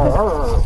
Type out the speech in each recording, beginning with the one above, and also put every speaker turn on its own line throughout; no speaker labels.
Whoa.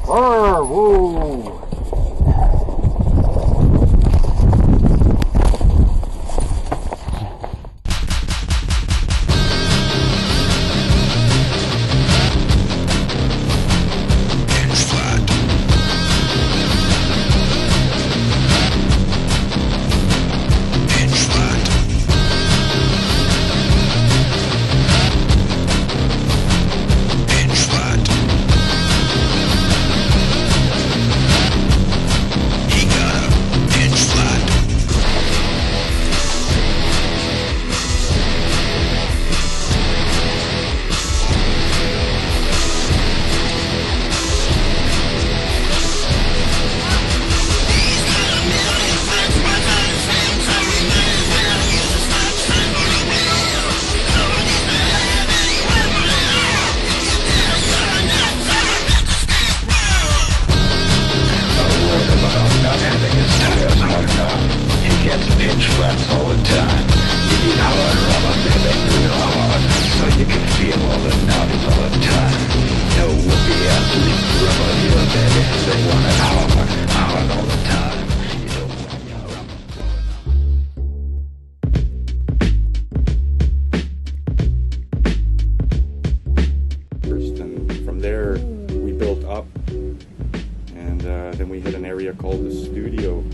Then we hit an area called the studio.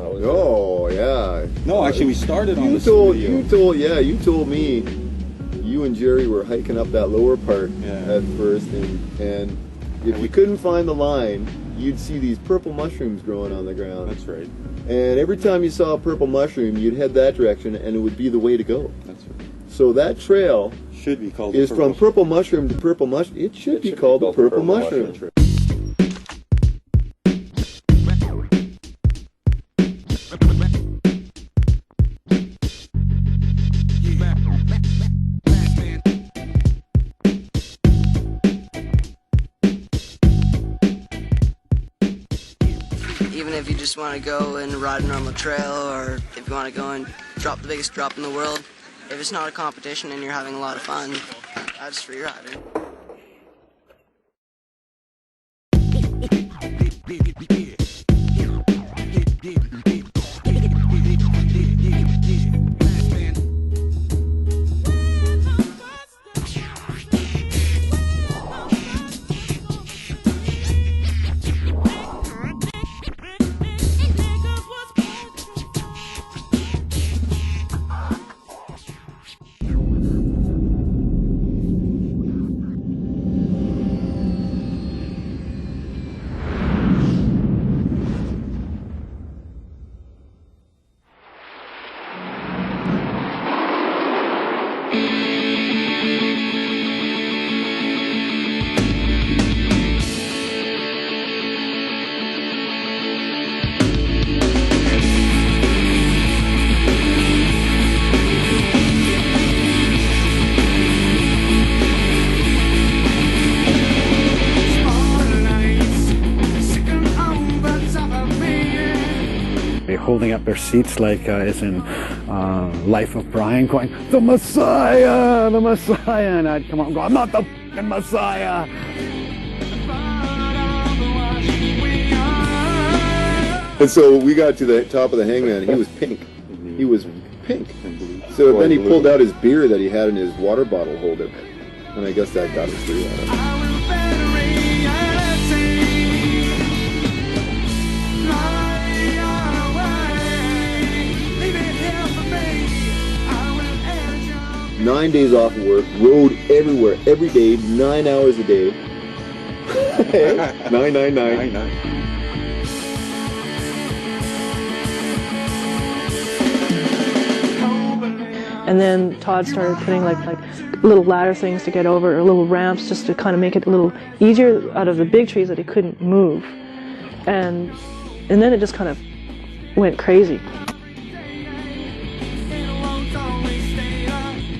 Oh yeah.
No, actually, we started on the studio.
You told me you and Jerry were hiking up that lower part at first, and if you couldn't find the line, you'd see these purple mushrooms growing on the ground.
That's right.
And every time you saw a purple mushroom, you'd head that direction, and it would be the way to go.
That's right.
So that trail
should be called
is from purple mushroom to purple mushroom. It should be called the purple mushroom.
Even if you just want to go and ride a normal trail, or if you want to go and drop the biggest drop in the world, if it's not a competition and you're having a lot of fun, that's free riding.
Holding up their seats like as in Life of Brian, going, "The Messiah, the Messiah," and I'd come out and go, "I'm not the f***ing Messiah."
And so we got to the top of the hangman. He was pink. He was pink. So then he pulled out his beer that he had in his water bottle holder, and I guess that got us through that. Nine days off of work, rode everywhere, every day, 9 hours a day. 999.
And then Todd started putting like little ladder things to get over, or little ramps just to kind of make it a little easier out of the big trees that he couldn't move. And then it just kind of went crazy.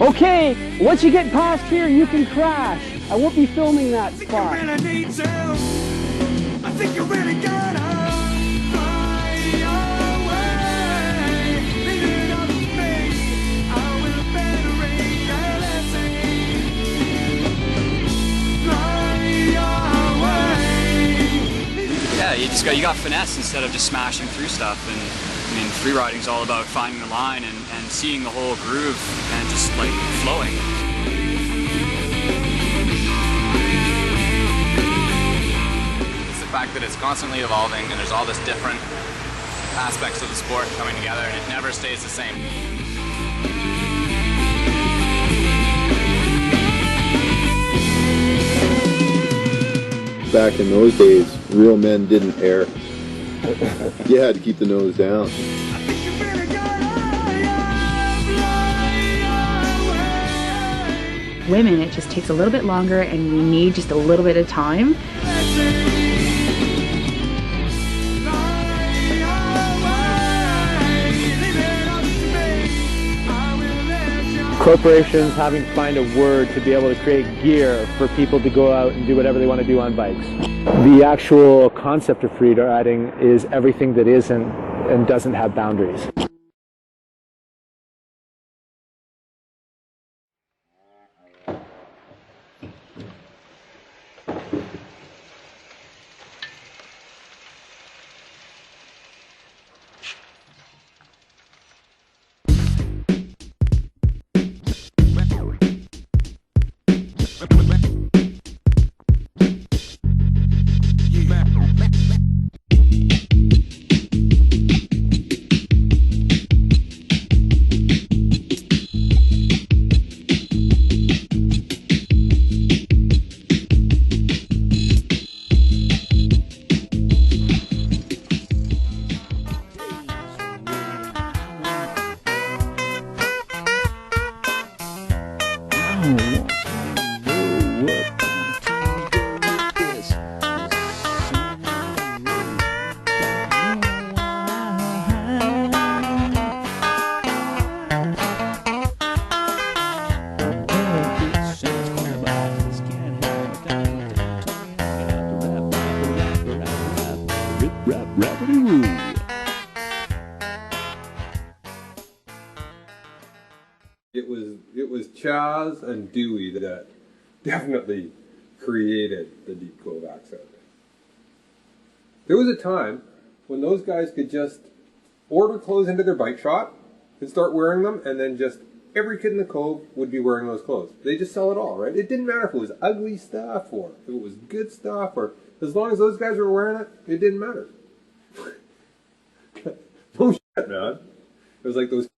Okay, once you get past here, you can crash. I won't be filming that spot.
I think you really gotta fly away. Leave it up to me. I will better your lesson. Fly away.
you got finesse instead of just smashing through stuff. And I mean, free riding is all about finding the line and seeing the whole groove and just like flowing.
It's the fact that it's constantly evolving and there's all this different aspects of the sport coming together and it never stays the same.
Back in those days, real men didn't air. You had to keep the nose down.
Women, it just takes a little bit longer and we need just a little bit of time.
Corporations having to find a word to be able to create gear for people to go out and do whatever they want to do on bikes. The actual concept of free riding is everything that isn't and doesn't have boundaries.
It was Chaz and Dewey that definitely created the deep Cove accent. There was a time when those guys could just order clothes into their bike shop and start wearing them, and then just every kid in the Cove would be wearing those clothes. They just sell it all, right? It didn't matter if it was ugly stuff or if it was good stuff, or as long as those guys were wearing it, it didn't matter. No shit, man. It was like those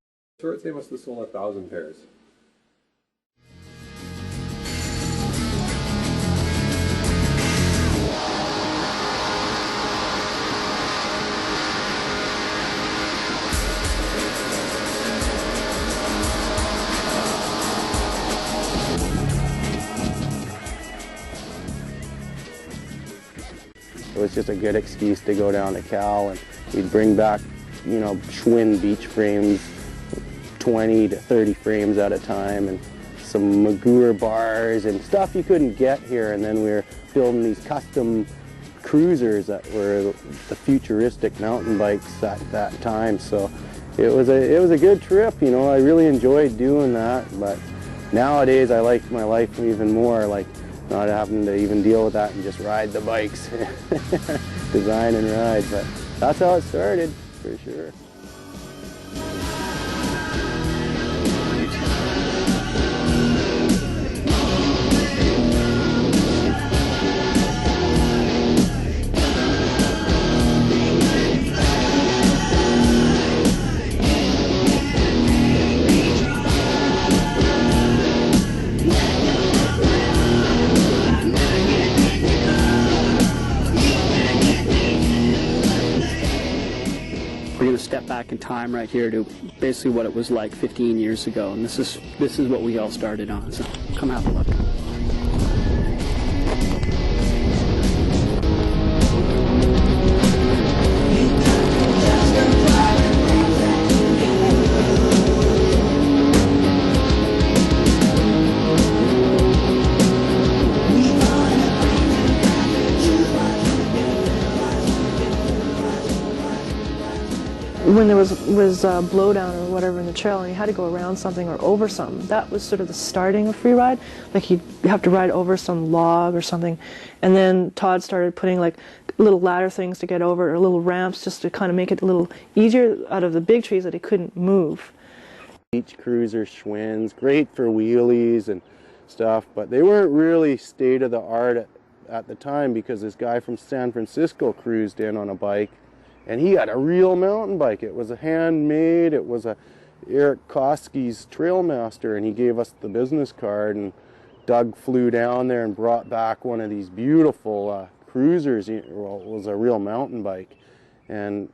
shorts, they must have sold 1,000 pairs.
It was just a good excuse to go down to Cal, and we'd bring back, you know, Schwinn beach frames, 20 to 30 frames at a time, and some Magura bars and stuff you couldn't get here. And then we were building these custom cruisers that were the futuristic mountain bikes at that time. So it was a good trip, you know. I really enjoyed doing that, but nowadays I like my life even more, like not having to even deal with that and just ride the bikes, design and ride. But that's how it started, for sure.
We're going to step back in time right here to basically what it was like 15 years ago, and this is what we all started on. So come have a look.
when there was blowdown or whatever in the trail and you had to go around something or over something, that was sort of the starting of free ride. Like you'd have to ride over some log or something, and then Todd started putting like little ladder things to get over, or little ramps just to kind of make it a little easier out of the big trees that he couldn't move.
Beach cruiser Schwinn's, great for wheelies and stuff, but they weren't really state of the art at the time, because this guy from San Francisco cruised in on a bike, and he had a real mountain bike. It was a handmade, it was a Eric Koski's Trailmaster, and he gave us the business card, and Doug flew down there and brought back one of these beautiful cruisers. Well, it was a real mountain bike, and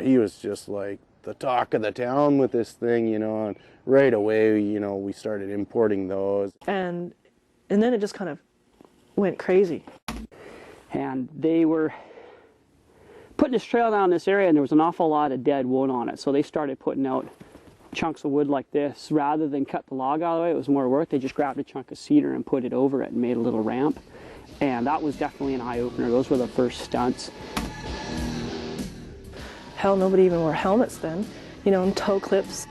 he was just like the talk of the town with this thing, you know, and right away, you know, we started importing those.
And then it just kind of went crazy.
And they were putting this trail down this area, and there was an awful lot of dead wood on it, so they started putting out chunks of wood like this. Rather than cut the log out of the way, it was more work. They just grabbed a chunk of cedar and put it over it and made a little ramp, and that was definitely an eye-opener. Those were the first stunts.
Hell, nobody even wore helmets then, you know, and toe clips.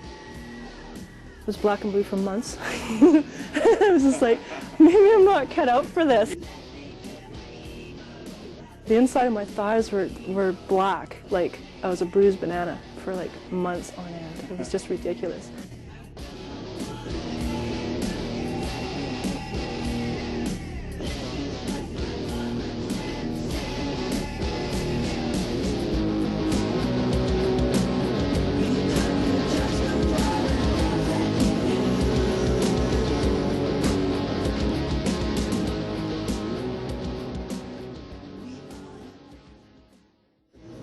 It was black and blue for months. I was just like, maybe I'm not cut out for this. The inside of my thighs were black, like I was a bruised banana for like months on end. It was just ridiculous.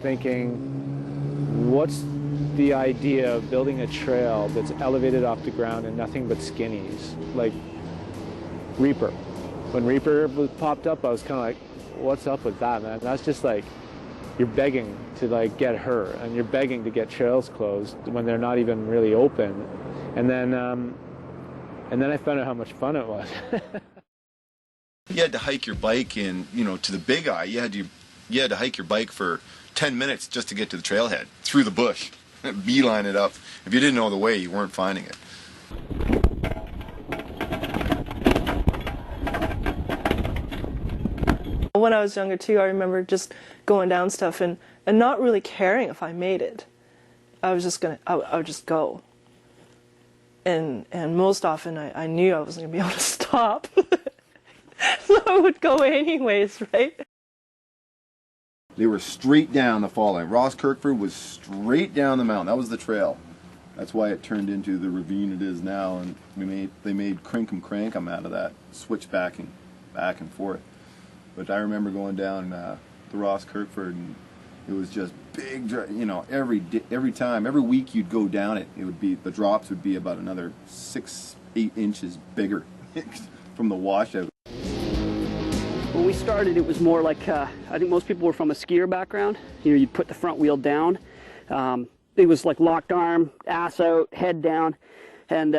Thinking, what's the idea of building a trail that's elevated off the ground and nothing but skinnies, like Reaper. When Reaper popped up, I was kind of like, what's up with that, man? That's just like, you're begging to like get her, and you're begging to get trails closed when they're not even really open. And then I found out how much fun it was.
You had to hike your bike in, you know, to the Big Eye. You had to hike your bike for 10 minutes just to get to the trailhead, through the bush, beeline it up. If you didn't know the way, you weren't finding it.
When I was younger too, I remember just going down stuff and not really caring if I made it. I was just I would just go. And most often I knew I wasn't going to be able to stop. So I would go anyways, right?
They were straight down the fall line. Ross Kirkford was straight down the mountain. That was the trail. That's why it turned into the ravine it is now, and they made Crinkum Crankum out of that, switchbacking back and forth. But I remember going down the Ross Kirkford, and it was just big, you know, every time, every week you'd go down it, the drops would be about another 6-8 inches bigger from the washout.
When we started, it was more like, I think most people were from a skier background. You know, you'd put the front wheel down. It was like locked arm, ass out, head down. And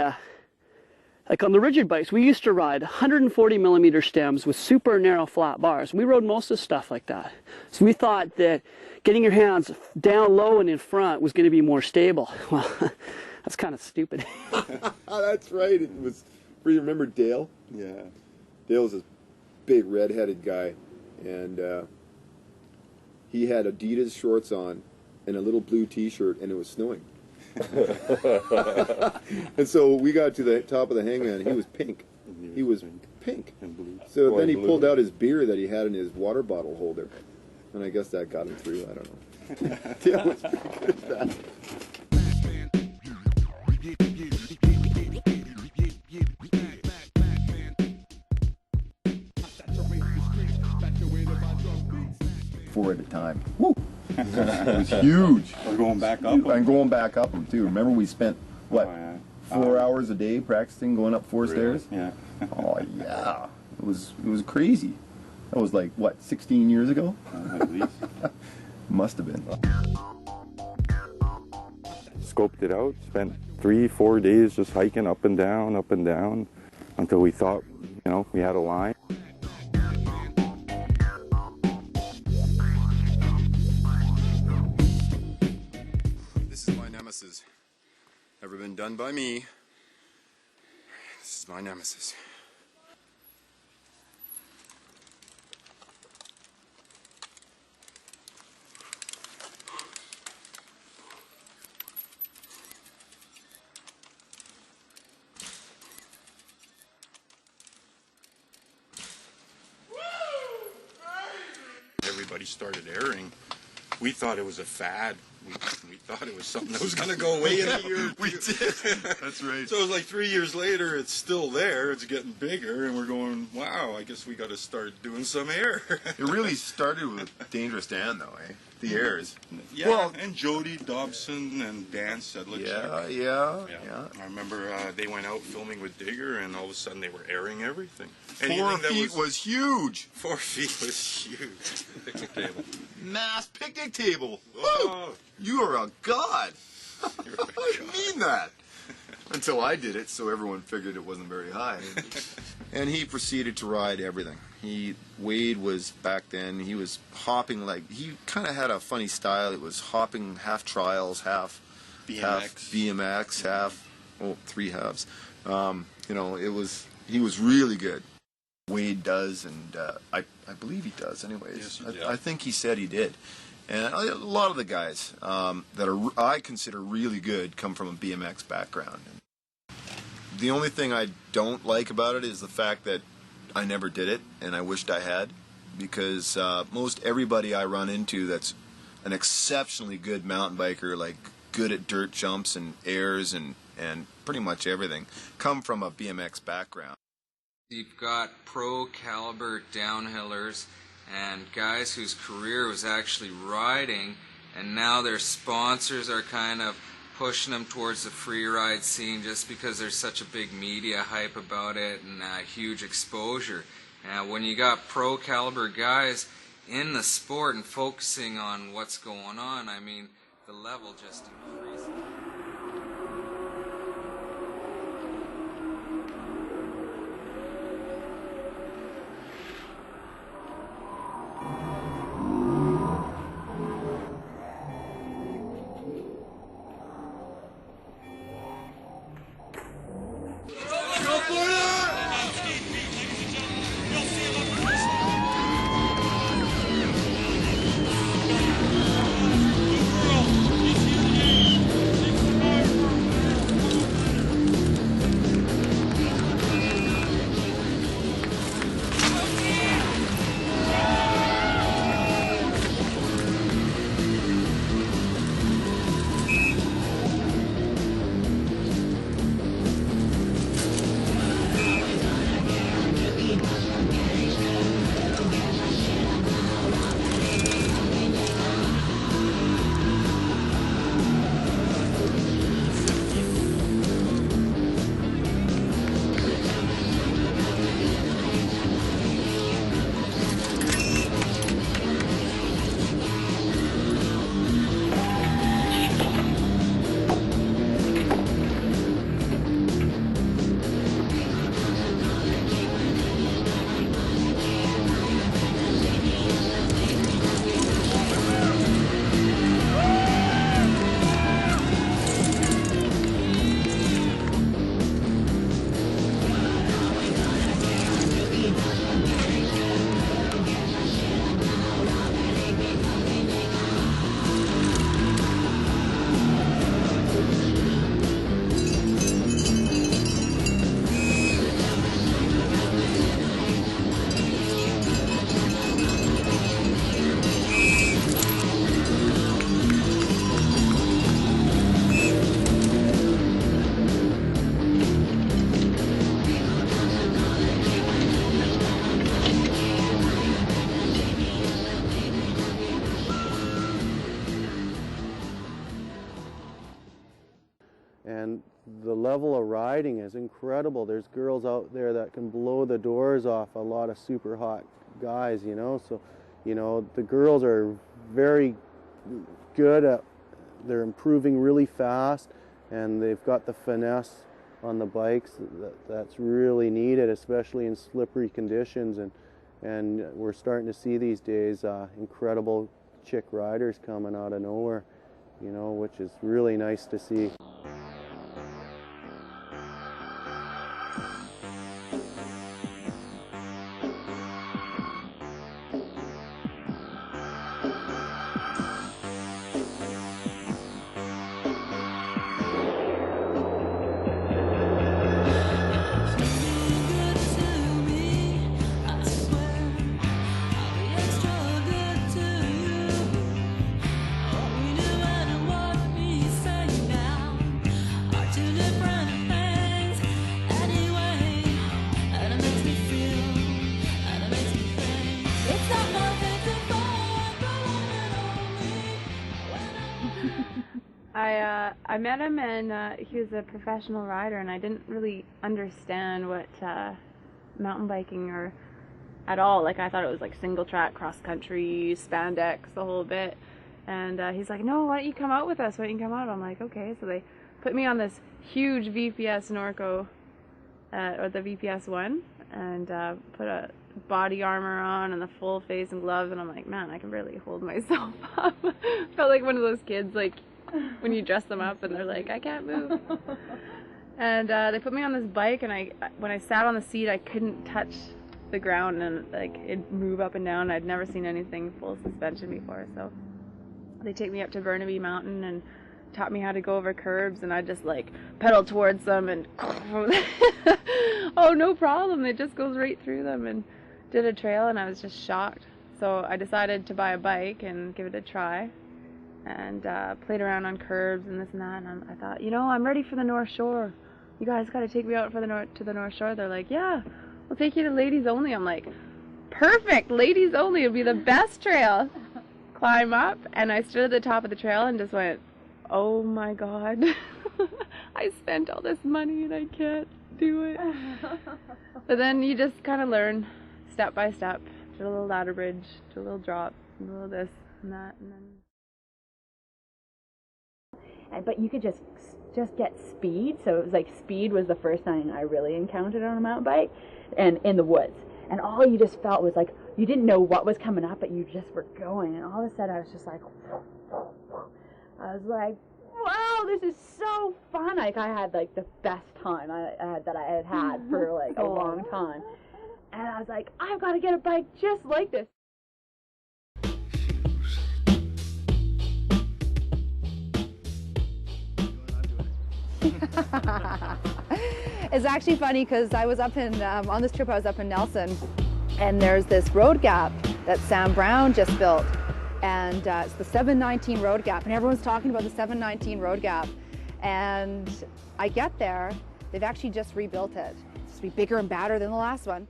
like on the rigid bikes, we used to ride 140 millimeter stems with super narrow flat bars. We rode most of the stuff like that. So we thought that getting your hands down low and in front was going to be more stable. Well, that's kind of stupid.
That's right. It was. You remember Dale? Yeah. Dale was a big red-headed guy, and he had Adidas shorts on and a little blue T-shirt, and it was snowing. And so we got to the top of the hangman, and he was pink. He was pink. So then he pulled out his beer that he had in his water bottle holder, and I guess that got him through. I don't know. Dale was pretty good at that. At a time. Woo! It was huge.
We're going back up them.
And going back up them too. Remember we spent, what, 4 hours a day practicing going up 4 stairs?
Yeah.
Oh yeah. It was crazy. That was like, what, 16 years ago?
At least.
Must have been.
Scoped it out, spent 3-4 days just hiking up and down, until we thought, you know, we had a line.
done by me. This is my nemesis.
Everybody started airing. We thought it was a fad. We thought it was something that was going to go away in a year.
We did. That's right.
So it was like 3 years later, it's still there. It's getting bigger, and we're going, wow, I guess we got to start doing some air.
It really started with Dangerous Dan, though, eh? The airs.
Yeah,
Well,
and Jody Dobson and Dan Sedlicek.
Yeah.
I remember they went out filming with Digger, and all of a sudden they were airing everything.
4 feet was huge.
4 feet was huge. Picnic table.
Mass picnic table.
Oh.
Woo! You are a god. I mean that. Until I did it, so everyone figured it wasn't very high. And he proceeded to ride everything. Wade was, back then, he was hopping he kind of had a funny style. It was hopping half trials, half BMX, half 3 halves. He was really good. Wade does, and I believe he does anyways.
Yes,
I think he said he did. And a lot of the guys that I consider really good come from a BMX background. The only thing I don't like about it is the fact that I never did it, and I wished I had, because most everybody I run into that's an exceptionally good mountain biker, like good at dirt jumps and airs and pretty much everything, come from a BMX background.
You've got pro caliber downhillers and guys whose career was actually riding, and now their sponsors are kind of pushing them towards the free ride scene just because there's such a big media hype about it and huge exposure. And when you got pro caliber guys in the sport and focusing on what's going on, I mean, the level just increases.
And the level of riding is incredible. There's girls out there that can blow the doors off a lot of super hot guys, you know. So, you know, the girls are very good at, they're improving really fast, and they've got the finesse on the bikes that's really needed, especially in slippery conditions. And we're starting to see these days incredible chick riders coming out of nowhere, you know, which is really nice to see.
I met him, and he was a professional rider, and I didn't really understand what mountain biking or at all. Like, I thought it was like single track, cross country, spandex, the whole bit. And he's like, no, why don't you come out with us? Why don't you come out? I'm like, okay. So they put me on this huge VPS Norco, or the VPS 1, and put a body armor on and the full face and gloves, and I'm like, man, I can barely hold myself up. Felt like one of those kids, like, when you dress them up and they're like, I can't move. And they put me on this bike, and when I sat on the seat, I couldn't touch the ground, and like it'd move up and down. I'd never seen anything full suspension before, so they take me up to Burnaby Mountain and taught me how to go over curbs, and I just like pedal towards them, and oh, no problem, it just goes right through them, and did a trail, and I was just shocked. So I decided to buy a bike and give it a try, and played around on curbs and this and that, and I thought, you know, I'm ready for the North Shore. You guys got to take me out to the North Shore. They're like, yeah, we'll take you to Ladies Only. I'm like, perfect, Ladies Only would be the best trail. Climb up, and I stood at the top of the trail and just went, oh my God, I spent all this money and I can't do it. But then you just kind of learn step by step. Did a little ladder bridge, did a little drop, a little this and that, and then.
But you could just get speed. So it was like speed was the first thing I really encountered on a mountain bike, and in the woods. And all you just felt was like, you didn't know what was coming up, but you just were going. And all of a sudden I was just like, I was like, wow, this is so fun. Like, I had like the best time that I had for like a long time. And I was like, I've got to get a bike just like this.
It's actually funny because I was up in, on this trip I was up in Nelson, and there's this road gap that Sam Brown just built, and it's the 719 road gap, and everyone's talking about the 719 road gap, and I get there, they've actually just rebuilt it. It's to be bigger and badder than the last one.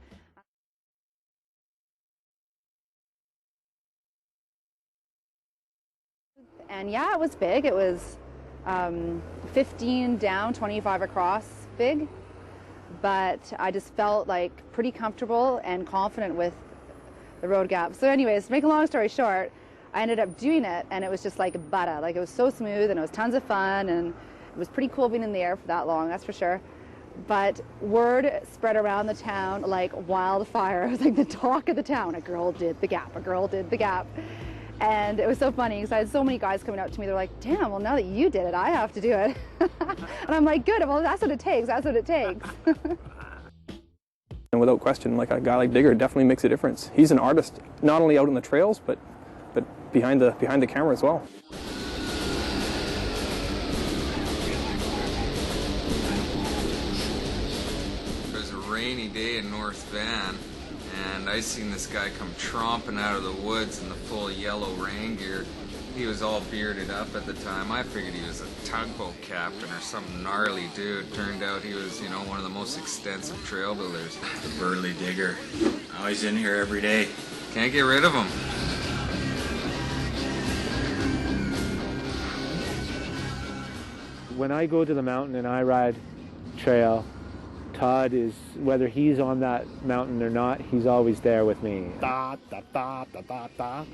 And yeah, it was big. It was 15 down, 25 across big, but I just felt like pretty comfortable and confident with the road gap. So anyways, to make a long story short, I ended up doing it, and it was just like butter. Like, it was so smooth, and it was tons of fun, and it was pretty cool being in the air for that long, that's for sure. But word spread around the town like wildfire. It was like the talk of the town. A girl did the gap, a girl did the gap. And it was so funny because I had so many guys coming up to me. They're like, damn, well, now that you did it, I have to do it. And I'm like, good, well, that's what it takes. That's what it takes.
And without question, like, a guy like Digger definitely makes a difference. He's an artist, not only out on the trails, but behind the camera as well.
It was a rainy day in North Van, and I seen this guy come tromping out of the woods in the full yellow rain gear. He was all bearded up at the time. I figured he was a tugboat captain or some gnarly dude. Turned out he was, you know, one of the most extensive trail builders.
The burly Digger. Oh, he's in here every day.
Can't get rid of him.
When I go to the mountain and I ride trail, Todd is, whether he's on that mountain or not, he's always there with me.
Da, da, da, da, da, da.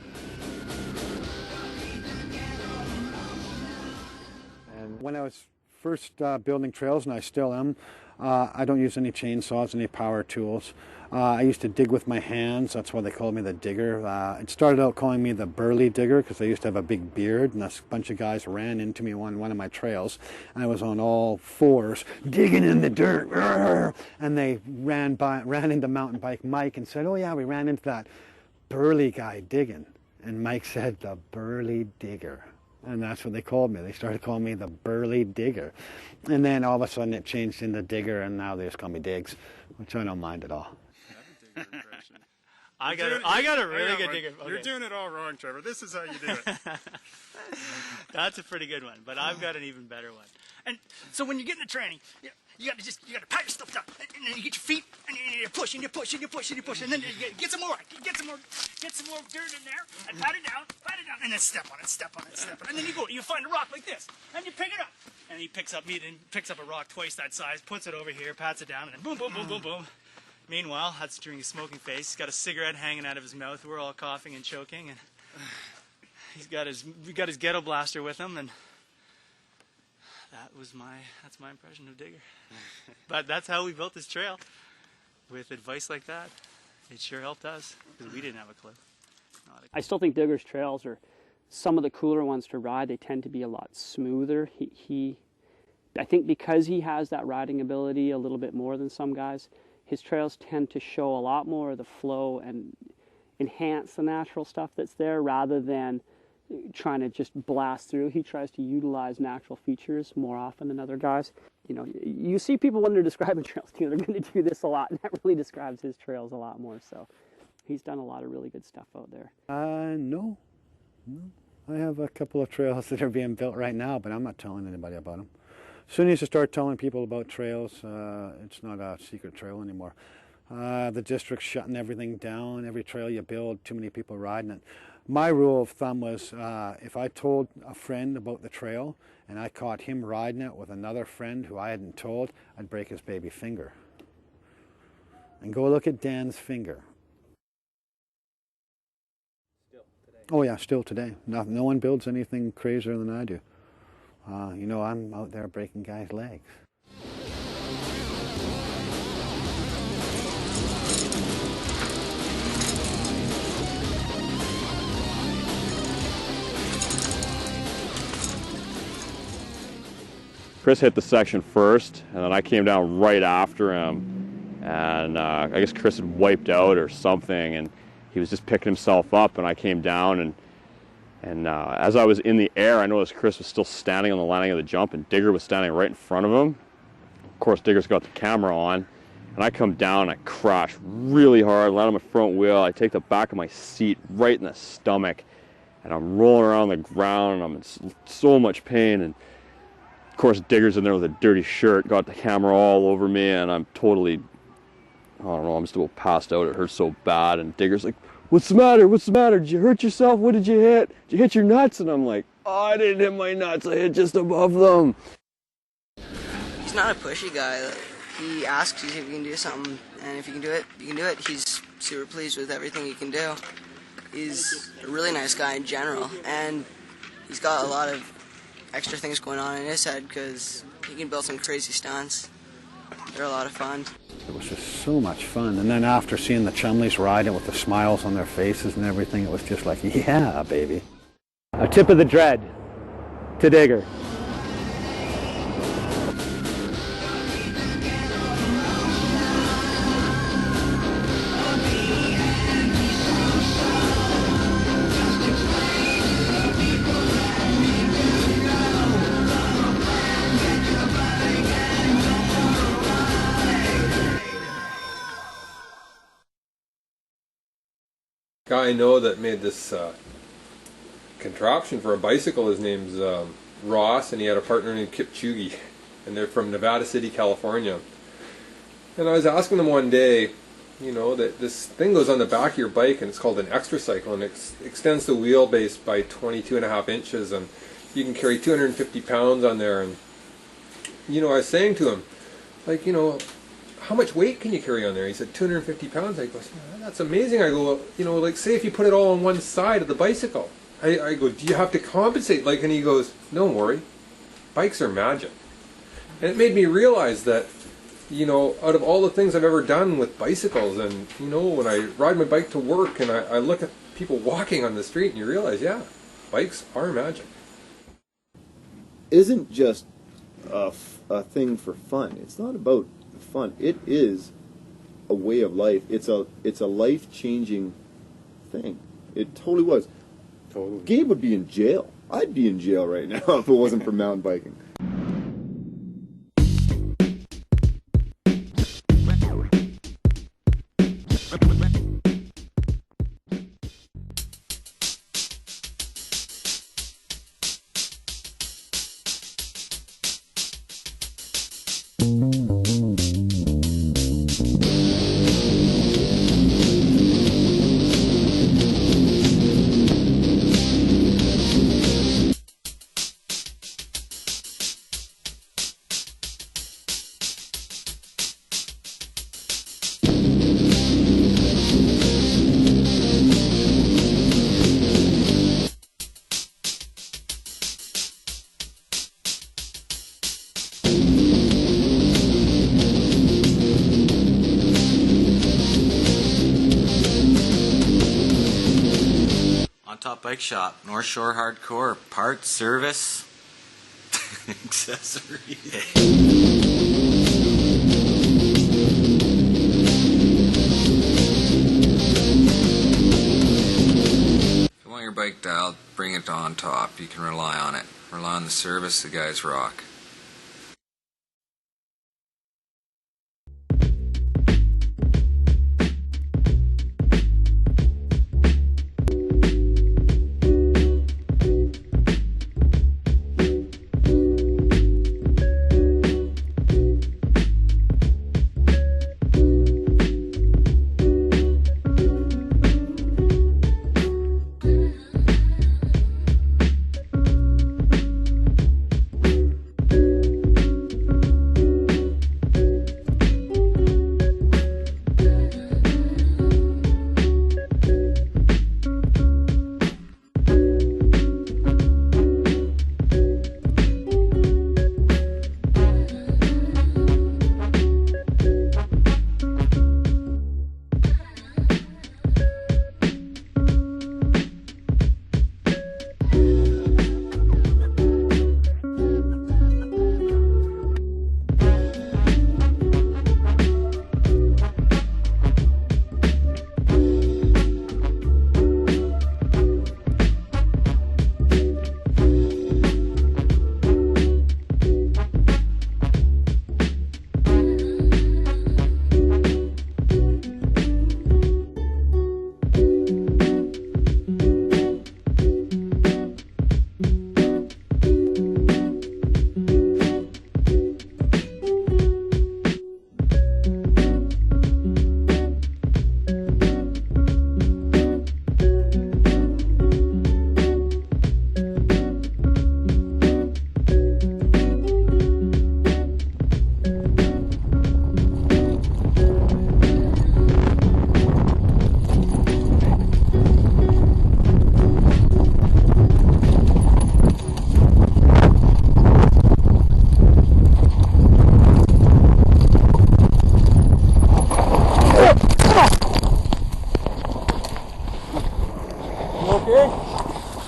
And when I was first building trails, and I still am, I don't use any chainsaws, any power tools. I used to dig with my hands. That's why they called me the Digger. It started out calling me the Burly Digger because I used to have a big beard, and a bunch of guys ran into me on one of my trails. And I was on all fours, digging in the dirt, and they ran into mountain bike Mike and said, oh yeah, we ran into that burly guy digging. And Mike said, the Burly Digger. And that's what they called me. They started calling me the Burly Digger. And then all of a sudden it changed into Digger, and now they just call me Diggs, which I don't mind at all.
I got a really good Digger. Okay.
You're doing it all wrong, Trevor. This is how you do it.
That's a pretty good one, but I've got an even better one. And so when you get into training, you gotta pat yourself down, and then you get your feet, and you push, and you push, and you push, and you push, and then you get some more dirt in there, and pat it down, and then step on it, and then you find a rock like this, and you pick it up, and he picks up a rock twice that size, puts it over here, pats it down, and then boom, boom, boom, boom, boom. Meanwhile, that's during his smoking phase. He's got a cigarette hanging out of his mouth. We're all coughing and choking, and we got his ghetto blaster with him, and that's my impression of Digger. But that's how we built this trail, with advice like that. It sure helped us, because we didn't have a clue.
I still think Digger's trails are some of the cooler ones to ride. They tend to be a lot smoother. I think because he has that riding ability a little bit more than some guys, his trails tend to show a lot more of the flow and enhance the natural stuff that's there rather than trying to just blast through. He tries to utilize natural features more often than other guys. You know, you see people when they're describing trails too, they're going to do this a lot, and that really describes his trails a lot more. So he's done a lot of really good stuff out there.
No. I have a couple of trails that are being built right now, but I'm not telling anybody about them. As soon as you start telling people about trails, it's not a secret trail anymore. The district's shutting everything down. Every trail you build, too many people riding it. My rule of thumb was if I told a friend about the trail and I caught him riding it with another friend who I hadn't told, I'd break his baby finger. And go look at Dan's finger.
Still today.
Oh yeah, still today. No one builds anything crazier than I do. You know, I'm out there breaking guys' legs.
Chris hit the section first, and then I came down right after him, and I guess Chris had wiped out or something, and he was just picking himself up, and I came down, and as I was in the air, I noticed Chris was still standing on the landing of the jump, and Digger was standing right in front of him. Of course, Digger's got the camera on, and I come down, and I crash really hard, land on my front wheel. I take the back of my seat right in the stomach, and I'm rolling around the ground, and I'm in so much pain, and of course, Digger's in there with a dirty shirt, got the camera all over me, and I'm totally, I don't know, I'm still passed out. It hurts so bad, and Digger's like, "What's the matter? What's the matter? Did you hurt yourself? What did you hit? Did you hit your nuts?" And I'm like, "Oh, I didn't hit my nuts. I hit just above them."
He's not a pushy guy. He asks you if you can do something, and if you can do it, you can do it. He's super pleased with everything you can do. He's a really nice guy in general, and he's got a lot of extra things going on in his head because he can build some crazy stunts. They're a lot of fun.
It was just so much fun. And then after seeing the Chumleys ride it with the smiles on their faces and everything, it was just like, yeah, baby.
A tip of the dread to Digger.
Guy I know that made this contraption for a bicycle. His name's Ross, and he had a partner named Kip Chugi, and they're from Nevada City, California. And I was asking them one day, you know, that this thing goes on the back of your bike, and it's called an extra cycle, and it extends the wheelbase by 22.5 inches, and you can carry 250 pounds on there. And you know, I was saying to him, like, you know, how much weight can you carry on there? He said 250 pounds. I go, that's amazing. I go, you know, like, say if you put it all on one side of the bicycle. I go, do you have to compensate? Like, and he goes, don't worry, bikes are magic. And it made me realize that, you know, out of all the things I've ever done with bicycles, and, you know, when I ride my bike to work and I look at people walking on the street, and you realize, yeah, bikes are magic.
Isn't just a thing for fun. It's not about fun. It is a way of life. It's a life-changing thing. It totally was.
Totally.
Gabe would be in jail. I'd be in jail right now if it wasn't for mountain biking.
Top Bike Shop, North Shore Hardcore, parts, service, accessories.
If you want your bike dialed, bring it on top. You can rely on it. Rely on the service, the guys rock.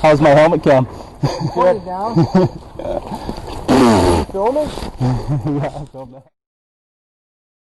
How's my helmet cam?
Put it down. Filming?
Yeah, I filmed that.